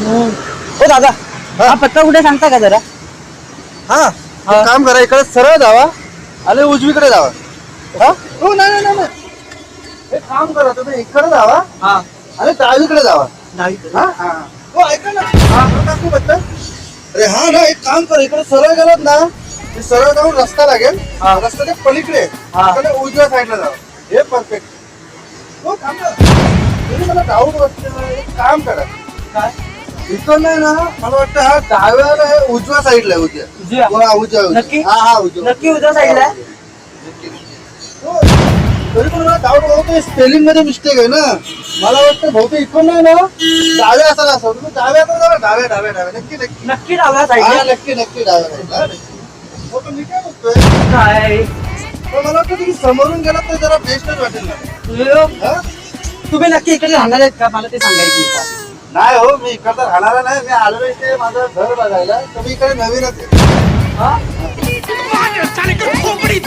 हो दादा हा पत्ता कुठे सांगता का जरा? हा काम करा, इकडे सरळ जावा आणि उजवीकडे जावा. हा हो नाही नाही नाही, हे काम करा, तुम्ही इकडे जावा हा आणि डावीकडे जावा. डावीकडे. हा हो ऐका ना, हा टाकू पत्ता. अरे हा ना, एक काम करा, इकडे सरळ गेलात ना, हे सरळ जाऊन रस्ता लागेल. हा. रस्त्याच्या पलीकडे हा. इकडे उजव्या साईडला जावा. हे परफेक्ट. हो काम करा, तुम्ही मला डाऊट वाटतं, एक काम करा. काय? इथं नाही ना, मला वाटतं हा डाव्याला आहे, उजव्या साईडला आहे. उजव्या उजव्या? हा, उजव्या नक्की? हा हा उजव्या. नक्की उजव्या साईडला आहे? हो. तरी पण मला डाऊट होतो, स्पेलिंग मध्ये मिस्टेक आहे ना. मला वाटतं बहुतेक इथून नाही ना, डाव्या असायला असं. तुम्ही डाव्याकडे जावा, डाव्या डाव्या डाव्या. नक्की नक्की नक्की डाव्या हा साईडला? नक्की नक्की डाव्या साईडला. हो पण मी काय बघतोय, काय पण मला वाटतं तुम्ही समोरून गेलात तर जरा बेस्टच वाटेल ना. तुझं- हा? तुम्ही नक्की इकडे राहणार आहेत का? मला ते सांगायचं. नाही हो, मी इकडं राहणारा नाही. मी आलो इथे माझं घर बघायला, तर मी इकडे नवीनच आहे. हा? माझ्या सारखं खोपडीत